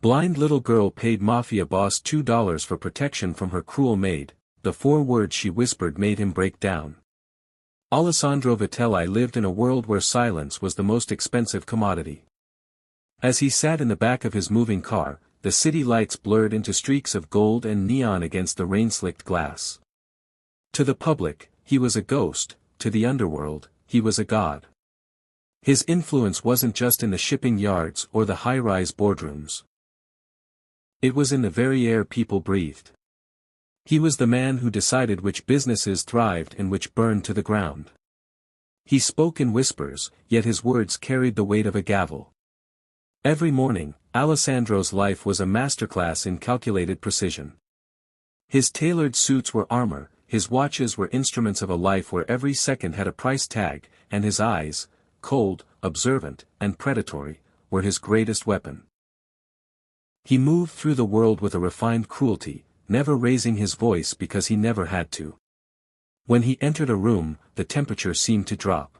Blind little girl paid Mafia Boss $2 for protection from her cruel maid. The 4 words she whispered made him break down. Alessandro Vitelli lived in a world where silence was the most expensive commodity. As he sat in the back of his moving car, the city lights blurred into streaks of gold and neon against the rain-slicked glass. To the public, he was a ghost; to the underworld, he was a god. His influence wasn't just in the shipping yards or the high-rise boardrooms. It was in the very air people breathed. He was the man who decided which businesses thrived and which burned to the ground. He spoke in whispers, yet his words carried the weight of a gavel. Every morning, Alessandro's life was a masterclass in calculated precision. His tailored suits were armor, his watches were instruments of a life where every second had a price tag, and his eyes, cold, observant, and predatory, were his greatest weapon. He moved through the world with a refined cruelty, never raising his voice because he never had to. When he entered a room, the temperature seemed to drop.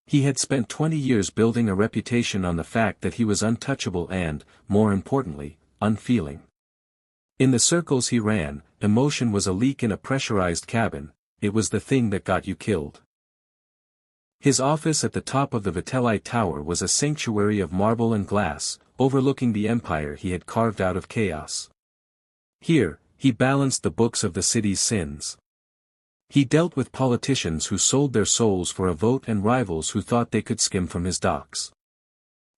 He had spent 20 years building a reputation on the fact that he was untouchable and, more importantly, unfeeling. In the circles he ran, emotion was a leak in a pressurized cabin; it was the thing that got you killed. His office at the top of the Vitelli Tower was a sanctuary of marble and glass, overlooking the empire he had carved out of chaos. Here, he balanced the books of the city's sins. He dealt with politicians who sold their souls for a vote and rivals who thought they could skim from his docks.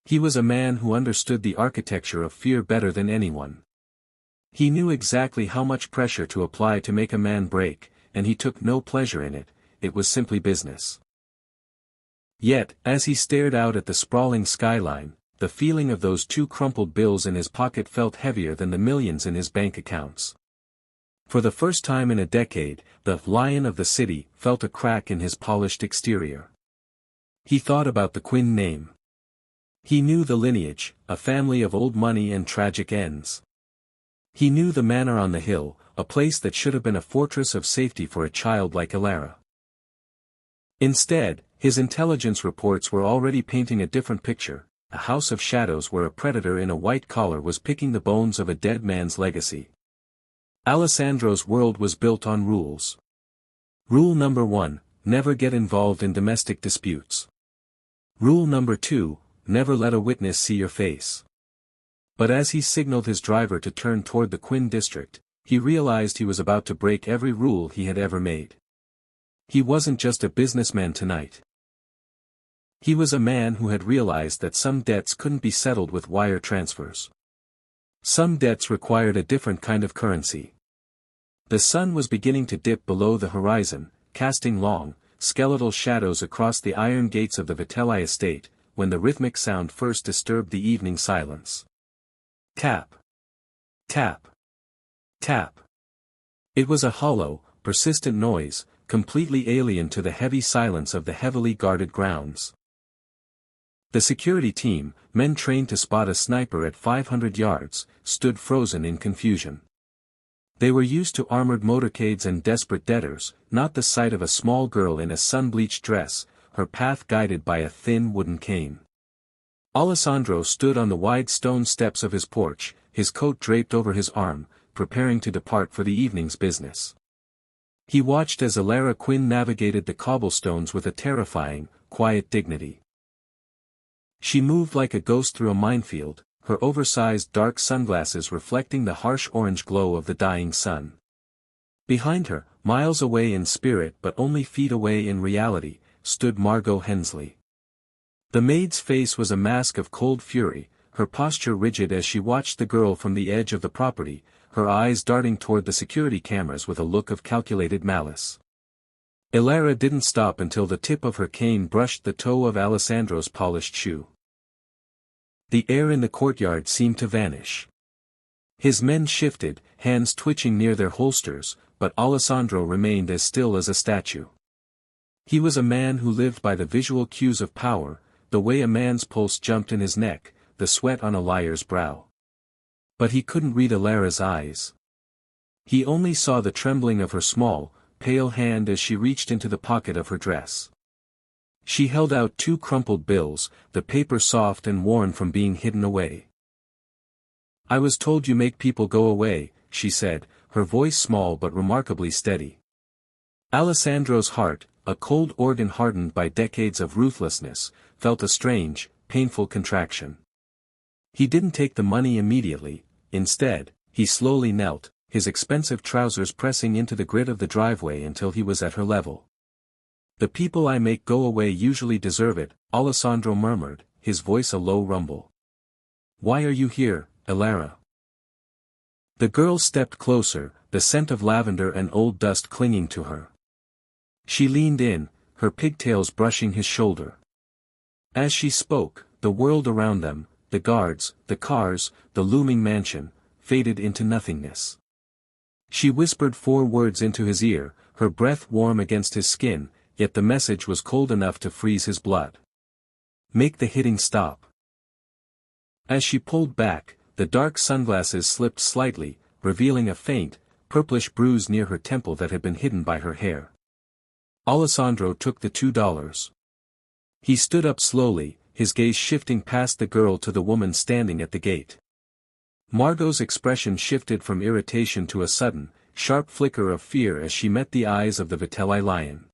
He was a man who understood the architecture of fear better than anyone. He knew exactly how much pressure to apply to make a man break, and he took no pleasure in it; it was simply business. Yet, as he stared out at the sprawling skyline, the feeling of those 2 crumpled bills in his pocket felt heavier than the millions in his bank accounts. For the first time in a decade, the lion of the city felt a crack in his polished exterior. He thought about the Quinn name. He knew the lineage, a family of old money and tragic ends. He knew the manor on the hill, a place that should have been a fortress of safety for a child like Elara. Instead, his intelligence reports were already painting a different picture, a house of shadows where a predator in a white collar was picking the bones of a dead man's legacy. Alessandro's world was built on rules. Rule number 1, never get involved in domestic disputes. Rule number 2, never let a witness see your face. But as he signaled his driver to turn toward the Quinn district, he realized he was about to break every rule he had ever made. He wasn't just a businessman tonight. He was a man who had realized that some debts couldn't be settled with wire transfers. Some debts required a different kind of currency. The sun was beginning to dip below the horizon, casting long, skeletal shadows across the iron gates of the Vitelli estate, when the rhythmic sound first disturbed the evening silence. Tap. Tap. Tap. It was a hollow, persistent noise, completely alien to the heavy silence of the heavily guarded grounds. The security team, men trained to spot a sniper at 500 yards, stood frozen in confusion. They were used to armored motorcades and desperate debtors, not the sight of a small girl in a sun-bleached dress, her path guided by a thin wooden cane. Alessandro stood on the wide stone steps of his porch, his coat draped over his arm, preparing to depart for the evening's business. He watched as Elara Quinn navigated the cobblestones with a terrifying, quiet dignity. She moved like a ghost through a minefield, her oversized dark sunglasses reflecting the harsh orange glow of the dying sun. Behind her, miles away in spirit but only feet away in reality, stood Margot Hensley. The maid's face was a mask of cold fury, her posture rigid as she watched the girl from the edge of the property, her eyes darting toward the security cameras with a look of calculated malice. Elara didn't stop until the tip of her cane brushed the toe of Alessandro's polished shoe. The air in the courtyard seemed to vanish. His men shifted, hands twitching near their holsters, but Alessandro remained as still as a statue. He was a man who lived by the visual cues of power, the way a man's pulse jumped in his neck, the sweat on a liar's brow. But he couldn't read Elara's eyes. He only saw the trembling of her small, pale hand as she reached into the pocket of her dress. She held out 2 crumpled bills, the paper soft and worn from being hidden away. I was told you make people go away, she said, her voice small but remarkably steady. Alessandro's heart, a cold organ hardened by decades of ruthlessness, felt a strange, painful contraction. He didn't take the money immediately. Instead, he slowly knelt, his expensive trousers pressing into the grit of the driveway until he was at her level. The people I make go away usually deserve it, Alessandro murmured, his voice a low rumble. Why are you here, Elara? The girl stepped closer, the scent of lavender and old dust clinging to her. She leaned in, her pigtails brushing his shoulder. As she spoke, the world around them, the guards, the cars, the looming mansion, faded into nothingness. She whispered 4 words into his ear, her breath warm against his skin, yet the message was cold enough to freeze his blood. Make the hitting stop. As she pulled back, the dark sunglasses slipped slightly, revealing a faint, purplish bruise near her temple that had been hidden by her hair. Alessandro took the $2. He stood up slowly, his gaze shifting past the girl to the woman standing at the gate. Margot's expression shifted from irritation to a sudden, sharp flicker of fear as she met the eyes of the Vitelli lion.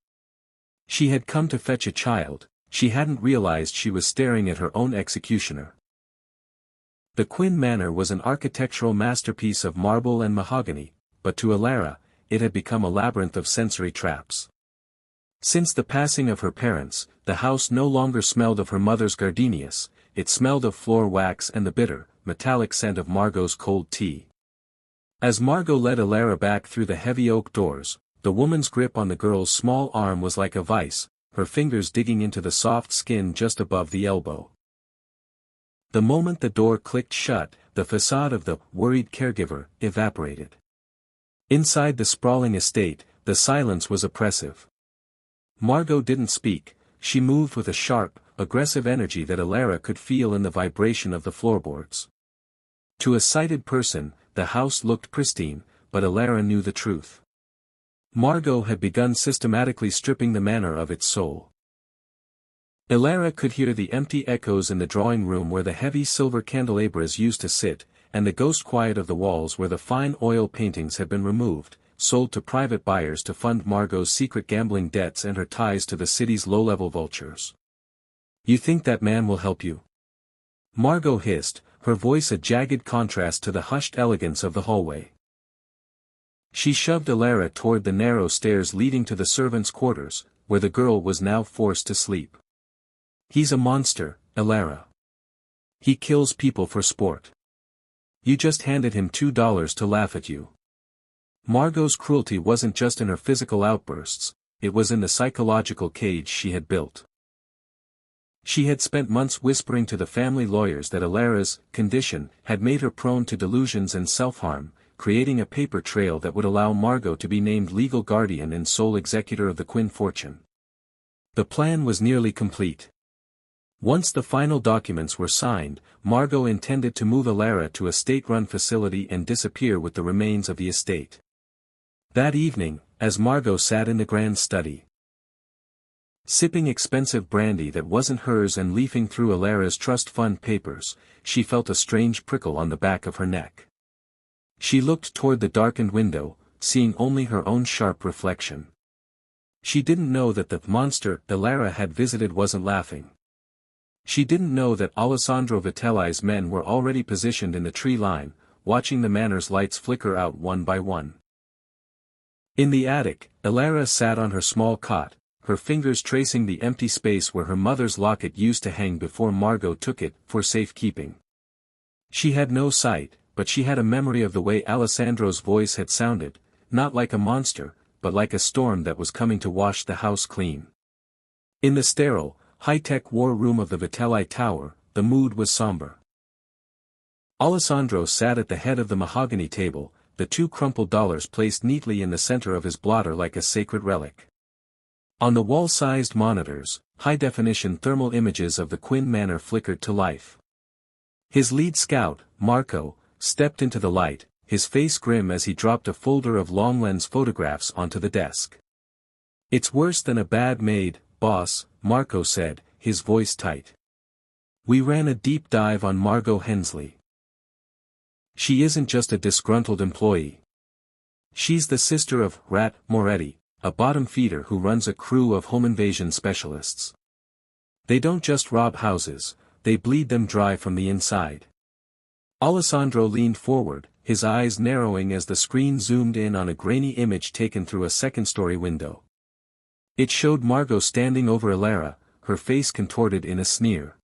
She had come to fetch a child, she hadn't realized she was staring at her own executioner. The Quinn Manor was an architectural masterpiece of marble and mahogany, but to Elara, it had become a labyrinth of sensory traps. Since the passing of her parents, the house no longer smelled of her mother's gardenias, it smelled of floor wax and the bitter, metallic scent of Margot's cold tea. As Margot led Elara back through the heavy oak doors, the woman's grip on the girl's small arm was like a vice, her fingers digging into the soft skin just above the elbow. The moment the door clicked shut, the facade of the worried caregiver evaporated. Inside the sprawling estate, the silence was oppressive. Margot didn't speak, she moved with a sharp, aggressive energy that Elara could feel in the vibration of the floorboards. To a sighted person, the house looked pristine, but Elara knew the truth. Margot had begun systematically stripping the manor of its soul. Elara could hear the empty echoes in the drawing room where the heavy silver candelabras used to sit, and the ghost quiet of the walls where the fine oil paintings had been removed, sold to private buyers to fund Margot's secret gambling debts and her ties to the city's low-level vultures. You think that man will help you? Margot hissed, her voice a jagged contrast to the hushed elegance of the hallway. She shoved Elara toward the narrow stairs leading to the servants' quarters, where the girl was now forced to sleep. He's a monster, Elara. He kills people for sport. You just handed him $2 to laugh at you. Margot's cruelty wasn't just in her physical outbursts, it was in the psychological cage she had built. She had spent months whispering to the family lawyers that Elara's condition had made her prone to delusions and self-harm, creating a paper trail that would allow Margot to be named legal guardian and sole executor of the Quinn fortune. The plan was nearly complete. Once the final documents were signed, Margot intended to move Elara to a state-run facility and disappear with the remains of the estate. That evening, as Margot sat in the grand study, sipping expensive brandy that wasn't hers and leafing through Elara's trust fund papers, she felt a strange prickle on the back of her neck. She looked toward the darkened window, seeing only her own sharp reflection. She didn't know that the monster Elara had visited wasn't laughing. She didn't know that Alessandro Vitelli's men were already positioned in the tree line, watching the manor's lights flicker out one by one. In the attic, Elara sat on her small cot, her fingers tracing the empty space where her mother's locket used to hang before Margot took it for safekeeping. She had no sight, but she had a memory of the way Alessandro's voice had sounded, not like a monster, but like a storm that was coming to wash the house clean. In the sterile, high-tech war room of the Vitelli Tower, the mood was somber. Alessandro sat at the head of the mahogany table, the $2 crumpled placed neatly in the center of his blotter like a sacred relic. On the wall-sized monitors, high-definition thermal images of the Quinn Manor flickered to life. His lead scout, Marco, stepped into the light, his face grim as he dropped a folder of long-lens photographs onto the desk. "It's worse than a bad maid, boss," Marco said, his voice tight. "We ran a deep dive on Margot Hensley. She isn't just a disgruntled employee. She's the sister of Rat Moretti, a bottom feeder who runs a crew of home invasion specialists. They don't just rob houses, they bleed them dry from the inside. Alessandro leaned forward, his eyes narrowing as the screen zoomed in on a grainy image taken through a second-story window. It showed Margot standing over Alara, her face contorted in a sneer.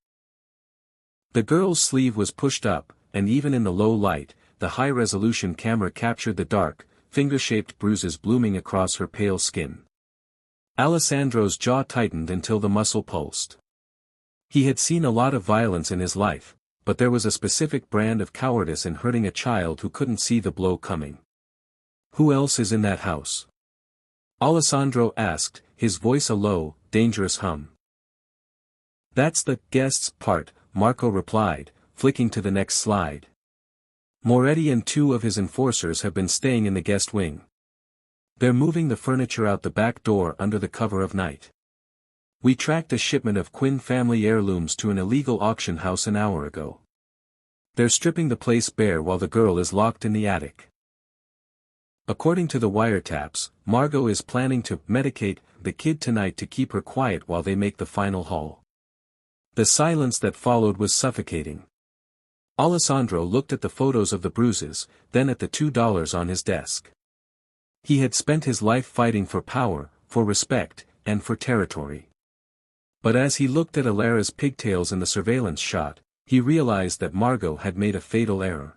The girl's sleeve was pushed up, and even in the low light, the high-resolution camera captured the dark, finger-shaped bruises blooming across her pale skin. Alessandro's jaw tightened until the muscle pulsed. He had seen a lot of violence in his life, but there was a specific brand of cowardice in hurting a child who couldn't see the blow coming. "Who else is in that house?" Alessandro asked, his voice a low, dangerous hum. "That's the guests part," Marco replied, flicking to the next slide. "Moretti and 2 of his enforcers have been staying in the guest wing. They're moving the furniture out the back door under the cover of night. We tracked a shipment of Quinn family heirlooms to an illegal auction house an hour ago. They're stripping the place bare while the girl is locked in the attic." According to the wiretaps, Margot is planning to medicate the kid tonight to keep her quiet while they make the final haul. The silence that followed was suffocating. Alessandro looked at the photos of the bruises, then at the $2 on his desk. He had spent his life fighting for power, for respect, and for territory. But as he looked at Alara's pigtails in the surveillance shot, he realized that Margot had made a fatal error.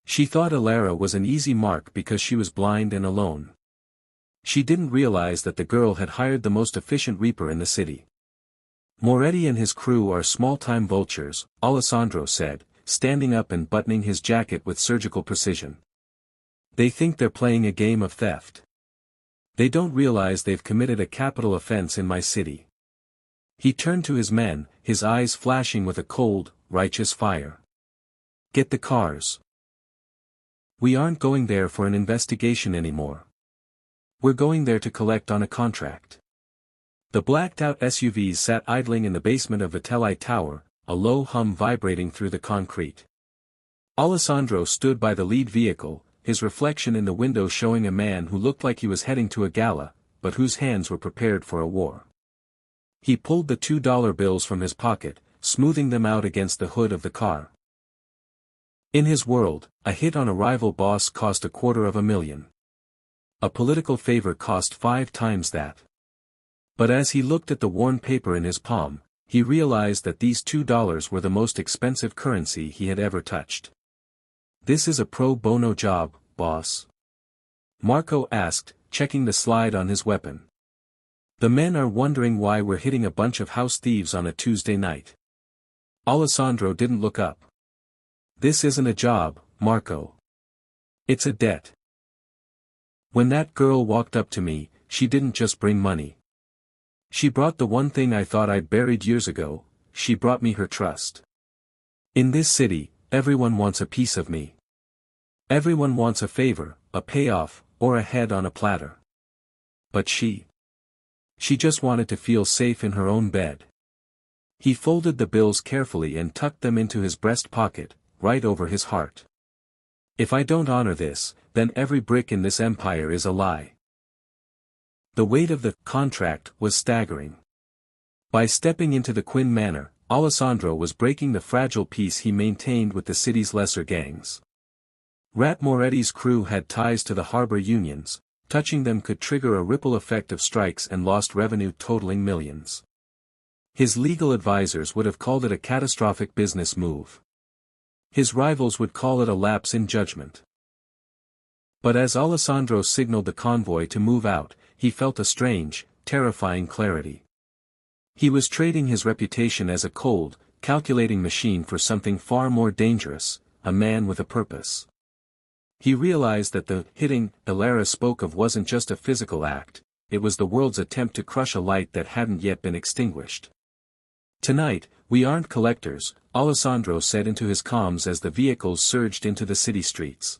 She thought Alara was an easy mark because she was blind and alone. She didn't realize that the girl had hired the most efficient reaper in the city. "Moretti and his crew are small-time vultures," Alessandro said, standing up and buttoning his jacket with surgical precision. "They think they're playing a game of theft. They don't realize they've committed a capital offense in my city." He turned to his men, his eyes flashing with a cold, righteous fire. "Get the cars. We aren't going there for an investigation anymore. We're going there to collect on a contract." The blacked-out SUVs sat idling in the basement of Vitelli Tower, a low hum vibrating through the concrete. Alessandro stood by the lead vehicle, his reflection in the window showing a man who looked like he was heading to a gala, but whose hands were prepared for a war. He pulled the $2 bills from his pocket, smoothing them out against the hood of the car. In his world, a hit on a rival boss cost $250,000. A political favor cost 5 times that. But as he looked at the worn paper in his palm, he realized that these $2 were the most expensive currency he had ever touched. "This is a pro bono job, boss?" Marco asked, checking the slide on his weapon. "The men are wondering why we're hitting a bunch of house thieves on a Tuesday night." Alessandro didn't look up. "This isn't a job, Marco. It's a debt. When that girl walked up to me, she didn't just bring money. She brought the one thing I thought I'd buried years ago, she brought me her trust. In this city, everyone wants a piece of me. Everyone wants a favor, a payoff, or a head on a platter. But she just wanted to feel safe in her own bed." He folded the bills carefully and tucked them into his breast pocket, right over his heart. "If I don't honor this, then every brick in this empire is a lie." The weight of the contract was staggering. By stepping into the Quinn Manor, Alessandro was breaking the fragile peace he maintained with the city's lesser gangs. Rat Moretti's crew had ties to the harbor unions, touching them could trigger a ripple effect of strikes and lost revenue totaling millions. His legal advisors would have called it a catastrophic business move. His rivals would call it a lapse in judgment. But as Alessandro signaled the convoy to move out, he felt a strange, terrifying clarity. He was trading his reputation as a cold, calculating machine for something far more dangerous, a man with a purpose. He realized that the hitting Alara spoke of wasn't just a physical act, it was the world's attempt to crush a light that hadn't yet been extinguished. "Tonight, we aren't collectors," Alessandro said into his comms as the vehicles surged into the city streets.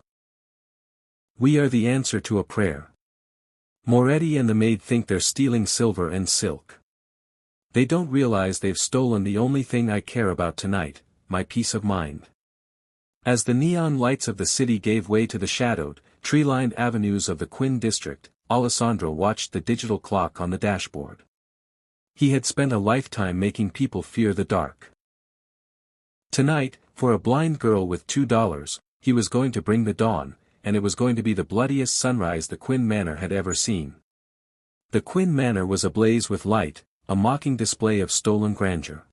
"We are the answer to a prayer. Moretti and the maid think they're stealing silver and silk. They don't realize they've stolen the only thing I care about tonight, my peace of mind. As the neon lights of the city gave way to the shadowed, tree-lined avenues of the Quinn district, Alessandro watched the digital clock on the dashboard. He had spent a lifetime making people fear the dark. Tonight, for a blind girl with $2, he was going to bring the dawn, and it was going to be the bloodiest sunrise the Quinn Manor had ever seen. The Quinn Manor was ablaze with light, a mocking display of stolen grandeur.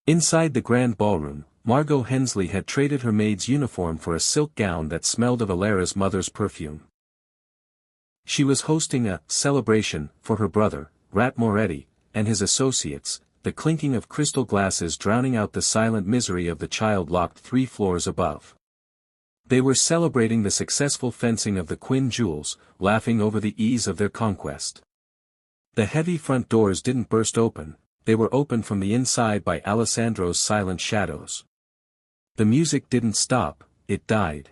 Inside the grand ballroom, Margot Hensley had traded her maid's uniform for a silk gown that smelled of Alara's mother's perfume. She was hosting a celebration for her brother, Rat Moretti, and his associates, the clinking of crystal glasses drowning out the silent misery of the child locked 3 floors above. They were celebrating the successful fencing of the Quinn jewels, laughing over the ease of their conquest. The heavy front doors didn't burst open, they were opened from the inside by Alessandro's silent shadows. The music didn't stop, it died.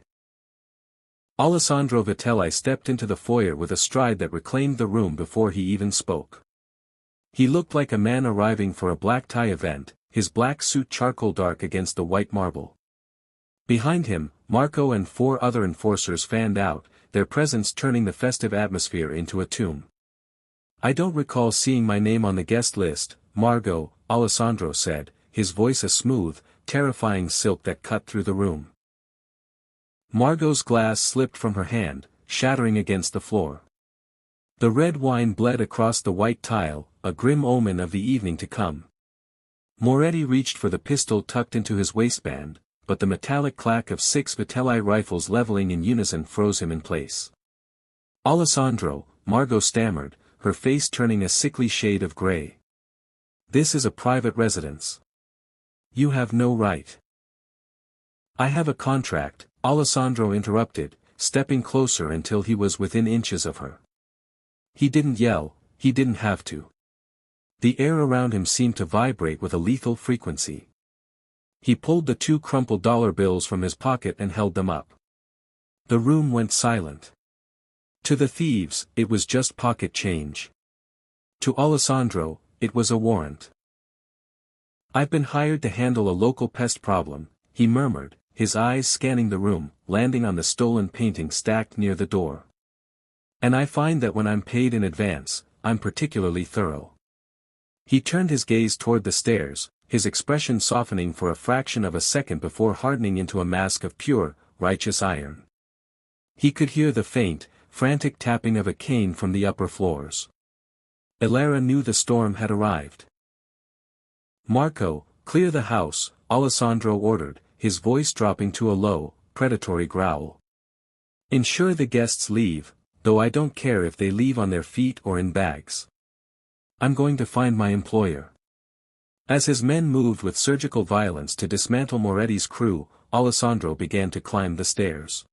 Alessandro Vitelli stepped into the foyer with a stride that reclaimed the room before he even spoke. He looked like a man arriving for a black tie event, his black suit charcoal dark against the white marble. Behind him, Marco and 4 other enforcers fanned out, their presence turning the festive atmosphere into a tomb. "I don't recall seeing my name on the guest list, Margot," Alessandro said, his voice a smooth, terrifying silk that cut through the room. Margot's glass slipped from her hand, shattering against the floor. The red wine bled across the white tile, a grim omen of the evening to come. Moretti reached for the pistol tucked into his waistband, but the metallic clack of 6 Vitelli rifles leveling in unison froze him in place. "Alessandro," Margot stammered, her face turning a sickly shade of gray. "This is a private residence. You have no right." "I have a contract," Alessandro interrupted, stepping closer until he was within inches of her. He didn't yell, he didn't have to. The air around him seemed to vibrate with a lethal frequency. He pulled the 2 crumpled dollar bills from his pocket and held them up. The room went silent. To the thieves, it was just pocket change. To Alessandro, it was a warrant. "I've been hired to handle a local pest problem," he murmured, his eyes scanning the room, landing on the stolen painting stacked near the door. "And I find that when I'm paid in advance, I'm particularly thorough." He turned his gaze toward the stairs, his expression softening for a fraction of a second before hardening into a mask of pure, righteous iron. He could hear the faint, frantic tapping of a cane from the upper floors. Alara knew the storm had arrived. "Marco, clear the house," Alessandro ordered, his voice dropping to a low, predatory growl. "Ensure the guests leave, though I don't care if they leave on their feet or in bags. I'm going to find my employer." As his men moved with surgical violence to dismantle Moretti's crew, Alessandro began to climb the stairs.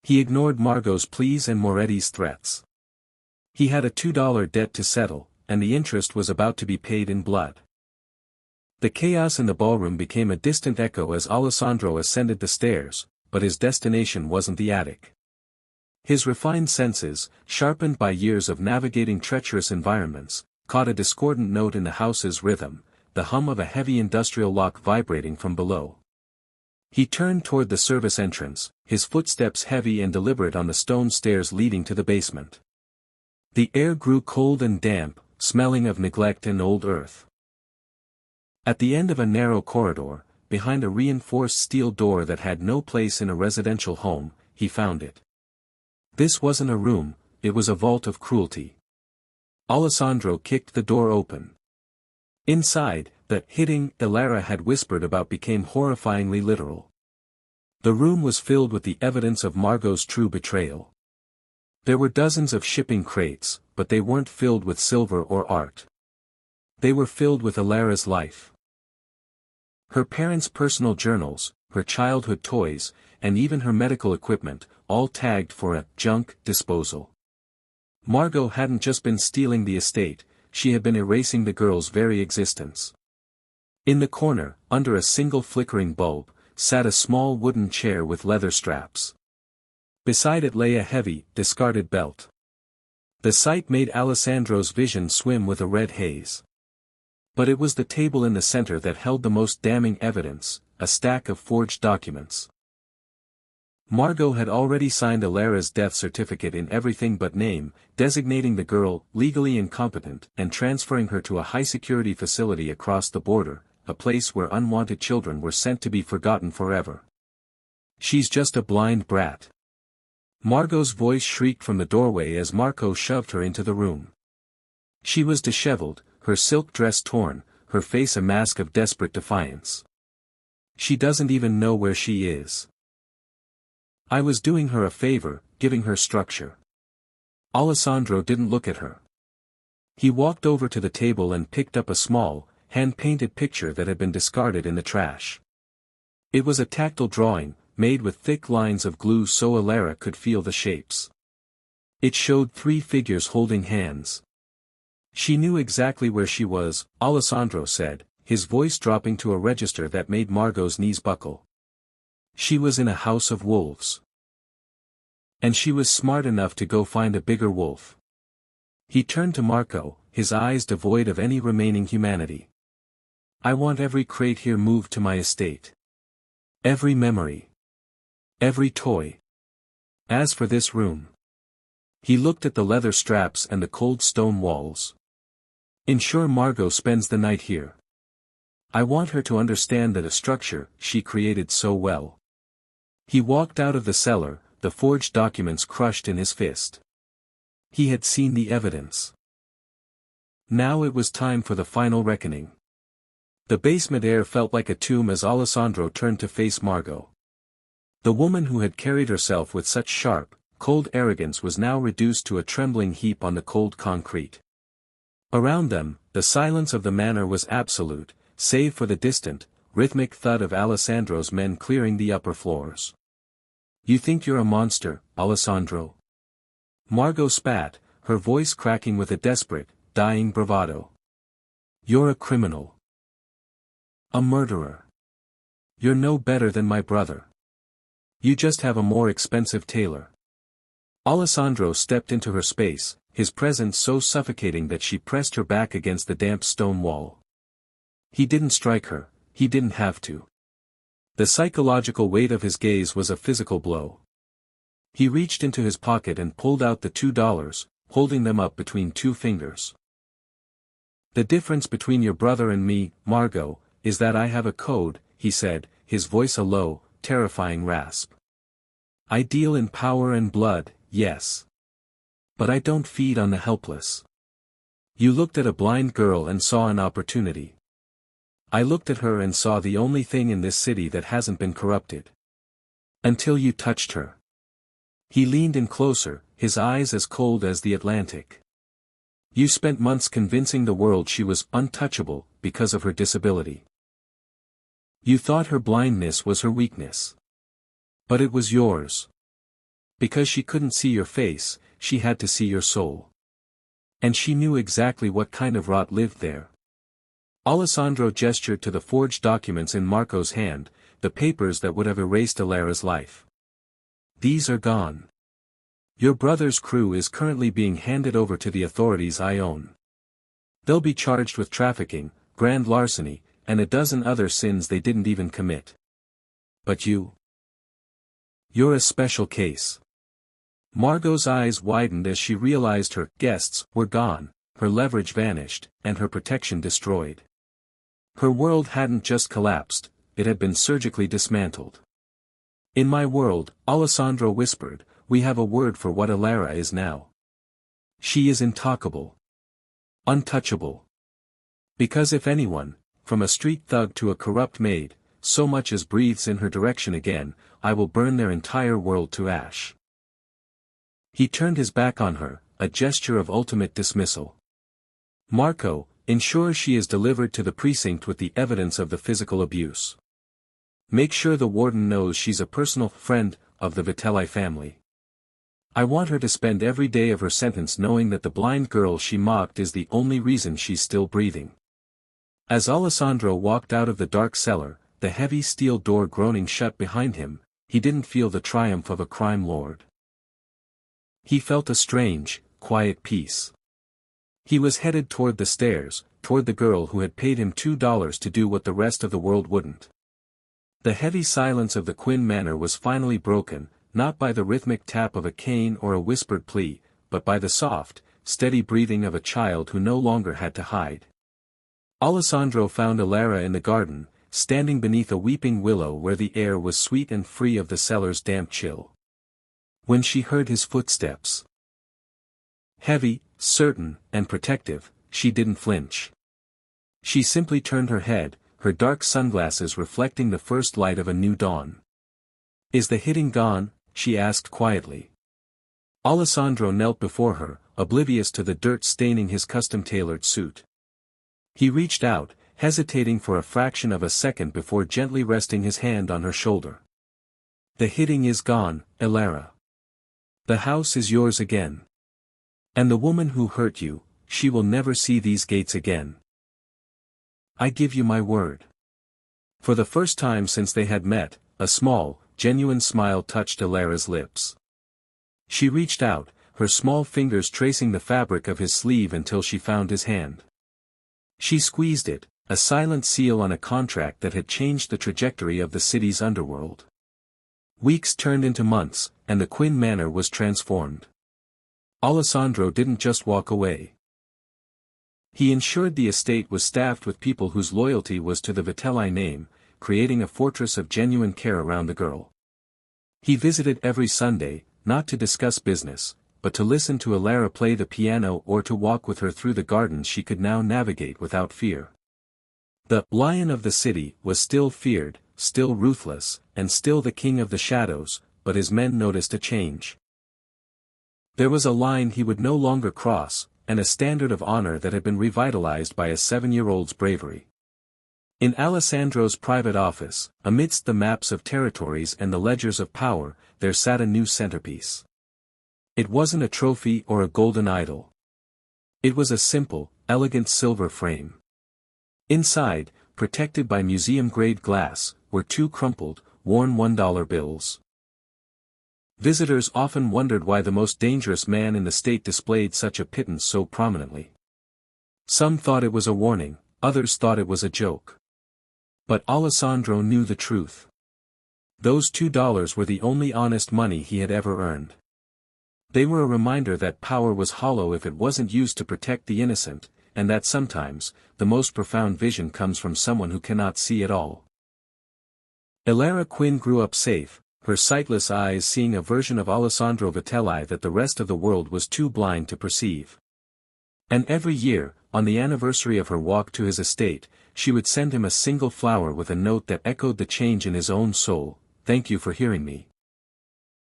He ignored Margot's pleas and Moretti's threats. He had a $2 debt to settle, and the interest was about to be paid in blood. The chaos in the ballroom became a distant echo as Alessandro ascended the stairs, but his destination wasn't the attic. His refined senses, sharpened by years of navigating treacherous environments, caught a discordant note in the house's rhythm, the hum of a heavy industrial lock vibrating from below. He turned toward the service entrance, his footsteps heavy and deliberate on the stone stairs leading to the basement. The air grew cold and damp, smelling of neglect and old earth. At the end of a narrow corridor, behind a reinforced steel door that had no place in a residential home, he found it. This wasn't a room, it was a vault of cruelty. Alessandro kicked the door open. Inside, the hitting Alara had whispered about became horrifyingly literal. The room was filled with the evidence of Margot's true betrayal. There were dozens of shipping crates, but they weren't filled with silver or art. They were filled with Alara's life. Her parents' personal journals, her childhood toys, and even her medical equipment, all tagged for a junk disposal. Margot hadn't just been stealing the estate, she had been erasing the girl's very existence. In the corner, under a single flickering bulb, sat a small wooden chair with leather straps. Beside it lay a heavy, discarded belt. The sight made Alessandro's vision swim with a red haze. But it was the table in the center that held the most damning evidence, a stack of forged documents. Margot had already signed Alara's death certificate in everything but name, designating the girl legally incompetent and transferring her to a high-security facility across the border, a place where unwanted children were sent to be forgotten forever. She's just a blind brat. Margot's voice shrieked from the doorway as Marco shoved her into the room. She was disheveled, her silk dress torn, her face a mask of desperate defiance. She doesn't even know where she is. I was doing her a favor, giving her structure. Alessandro didn't look at her. He walked over to the table and picked up a small, hand-painted picture that had been discarded in the trash. It was a tactile drawing, made with thick lines of glue so Alara could feel the shapes. It showed 3 figures holding hands. She knew exactly where she was, Alessandro said, his voice dropping to a register that made Margot's knees buckle. She was in a house of wolves. And she was smart enough to go find a bigger wolf. He turned to Marco, his eyes devoid of any remaining humanity. I want every crate here moved to my estate. Every memory. Every toy. As for this room. He looked at the leather straps and the cold stone walls. Ensure Margot spends the night here. I want her to understand that a structure she created so well. He walked out of the cellar, the forged documents crushed in his fist. He had seen the evidence. Now it was time for the final reckoning. The basement air felt like a tomb as Alessandro turned to face Margot. The woman who had carried herself with such sharp, cold arrogance was now reduced to a trembling heap on the cold concrete. Around them, the silence of the manor was absolute, save for the distant, rhythmic thud of Alessandro's men clearing the upper floors. You think you're a monster, Alessandro? Margot spat, her voice cracking with a desperate, dying bravado. You're a criminal. A murderer. You're no better than my brother. You just have a more expensive tailor. Alessandro stepped into her space, his presence so suffocating that she pressed her back against the damp stone wall. He didn't strike her, he didn't have to. The psychological weight of his gaze was a physical blow. He reached into his pocket and pulled out the $2, holding them up between 2 fingers. The difference between your brother and me, Margot, is that I have a code, he said, his voice a low, terrifying rasp. I deal in power and blood, yes. But I don't feed on the helpless. You looked at a blind girl and saw an opportunity. I looked at her and saw the only thing in this city that hasn't been corrupted. Until you touched her. He leaned in closer, his eyes as cold as the Atlantic. You spent months convincing the world she was untouchable because of her disability. You thought her blindness was her weakness. But it was yours. Because she couldn't see your face, she had to see your soul. And she knew exactly what kind of rot lived there. Alessandro gestured to the forged documents in Marco's hand, the papers that would have erased Alara's life. These are gone. Your brother's crew is currently being handed over to the authorities I own. They'll be charged with trafficking, grand larceny, and a dozen other sins they didn't even commit. But you? You're a special case. Margot's eyes widened as she realized her guests were gone, her leverage vanished, and her protection destroyed. Her world hadn't just collapsed, it had been surgically dismantled. In my world, Alessandro whispered, we have a word for what Alara is now. She is intalkable. Untouchable. Because if anyone, from a street thug to a corrupt maid, so much as breathes in her direction again, I will burn their entire world to ash. He turned his back on her, a gesture of ultimate dismissal. Marco, ensure she is delivered to the precinct with the evidence of the physical abuse. Make sure the warden knows she's a personal friend of the Vitelli family. I want her to spend every day of her sentence knowing that the blind girl she mocked is the only reason she's still breathing. As Alessandro walked out of the dark cellar, the heavy steel door groaning shut behind him, he didn't feel the triumph of a crime lord. He felt a strange, quiet peace. He was headed toward the stairs, toward the girl who had paid him $2 to do what the rest of the world wouldn't. The heavy silence of the Quinn manor was finally broken, not by the rhythmic tap of a cane or a whispered plea, but by the soft, steady breathing of a child who no longer had to hide. Alessandro found Alara in the garden, standing beneath a weeping willow where the air was sweet and free of the cellar's damp chill. When she heard his footsteps, heavy, certain, and protective, she didn't flinch. She simply turned her head, her dark sunglasses reflecting the first light of a new dawn. "Is the hitting gone?" she asked quietly. Alessandro knelt before her, oblivious to the dirt staining his custom-tailored suit. He reached out, hesitating for a fraction of a second before gently resting his hand on her shoulder. "The hitting is gone, Alara. The house is yours again. And the woman who hurt you, she will never see these gates again. I give you my word." For the first time since they had met, a small, genuine smile touched Alara's lips. She reached out, her small fingers tracing the fabric of his sleeve until she found his hand. She squeezed it, a silent seal on a contract that had changed the trajectory of the city's underworld. Weeks turned into months, and the Quinn manor was transformed. Alessandro didn't just walk away. He ensured the estate was staffed with people whose loyalty was to the Vitelli name, creating a fortress of genuine care around the girl. He visited every Sunday, not to discuss business, but to listen to Alara play the piano or to walk with her through the gardens she could now navigate without fear. The Lion of the City was still feared, still ruthless, and still the king of the shadows, but his men noticed a change. There was a line he would no longer cross, and a standard of honor that had been revitalized by a 7-year-old's bravery. In Alessandro's private office, amidst the maps of territories and the ledgers of power, there sat a new centerpiece. It wasn't a trophy or a golden idol. It was a simple, elegant silver frame. Inside, protected by museum-grade glass, were 2 crumpled, worn $1 bills. Visitors often wondered why the most dangerous man in the state displayed such a pittance so prominently. Some thought it was a warning, others thought it was a joke. But Alessandro knew the truth. Those $2 were the only honest money he had ever earned. They were a reminder that power was hollow if it wasn't used to protect the innocent, and that sometimes, the most profound vision comes from someone who cannot see at all. Alara Quinn grew up safe, her sightless eyes seeing a version of Alessandro Vitelli that the rest of the world was too blind to perceive. And every year, on the anniversary of her walk to his estate, she would send him a single flower with a note that echoed the change in his own soul: "Thank you for hearing me."